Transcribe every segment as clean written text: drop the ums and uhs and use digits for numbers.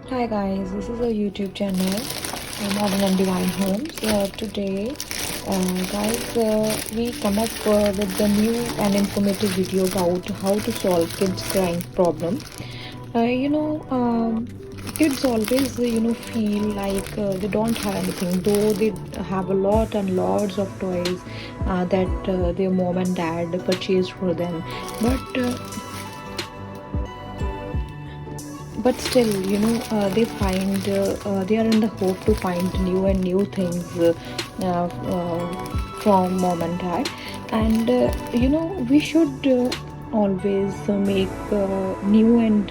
Hi guys, this is a YouTube channel, Modern and Divine Homes. Today, we come up with the new and informative video about how to solve kids crying problem. Uh, you know, um, Kids always, feel like they don't have anything, though they have a lot and lots of toys that their mom and dad purchased for them. But still, they are in the hope to find new and new things from mom and dad. And we should always make new and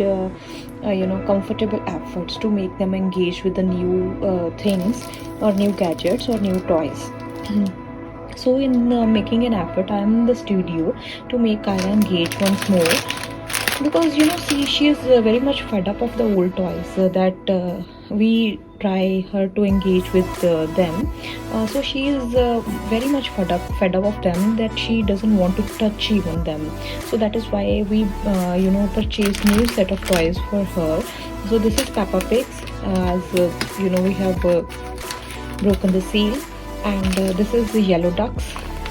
comfortable efforts to make them engage with the new things or new gadgets or new toys. So in making an effort, I am in the studio to make Kaya engage once more, because see, she is very much fed up of the old toys that we try her to engage with them. So she is very much fed up of them, that she doesn't want to touch even them. So that is why we purchase new set of toys for her. So this is Peppa Pig, as we have broken the seal. And this is the Yellow Ducks.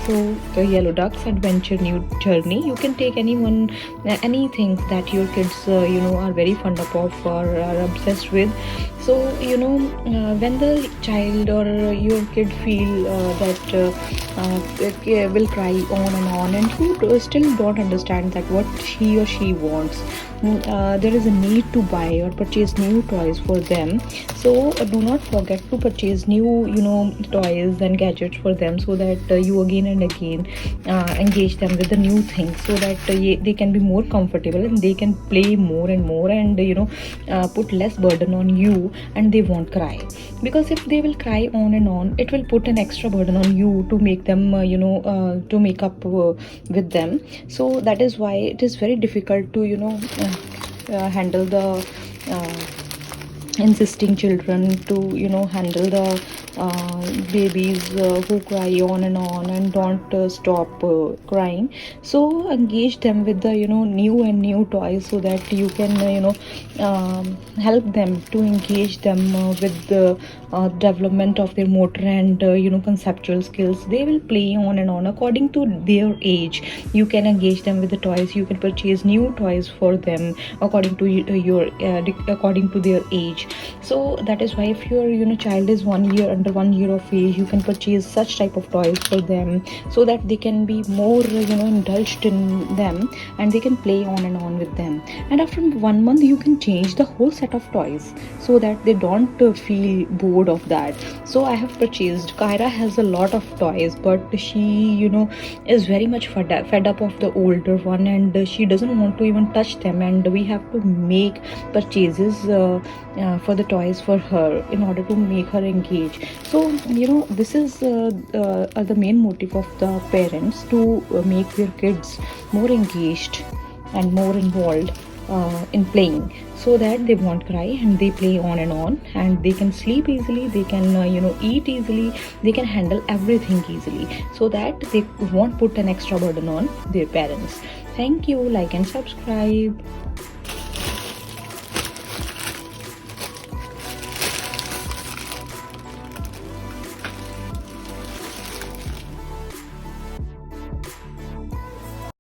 So the Yellow Ducks Adventure New Journey. You can take anything that your kids are very fond of or are obsessed with. So when the child or your kid feel that will cry on and you still don't understand that what he or she wants, there is a need to buy or purchase new toys for them. So do not forget to purchase new toys and gadgets for them, so that you again and again engage them with the new things, so that they can be more comfortable and they can play more and more, and put less burden on you, and they won't cry. Because if they will cry on and on, it will put an extra burden on you to make them to make up with them. So that is why it is very difficult to handle the insisting children, to handle the babies who cry on and don't stop crying. So engage them with the new and new toys, so that you can help them to engage them with the development of their motor and conceptual skills. They will play on and on according to their age. You can engage them with the toys, you can purchase new toys for them according to according to their age. So that is why, if your child is under 1 year of age, you can purchase such type of toys for them, so that they can be more indulged in them, and they can play on and on with them. And after 1 month, you can change the whole set of toys, so that they don't feel bored of that. So I have purchased, Kyra has a lot of toys, but she is very much fed up of the older one, and she doesn't want to even touch them, and we have to make purchases for the toys for her in order to make her engage. So this is the main motive of the parents, to make their kids more engaged and more involved in playing, so that they won't cry and they play on, and they can sleep easily, they can eat easily, they can handle everything easily, so that they won't put an extra burden on their parents. Thank you. Like and subscribe.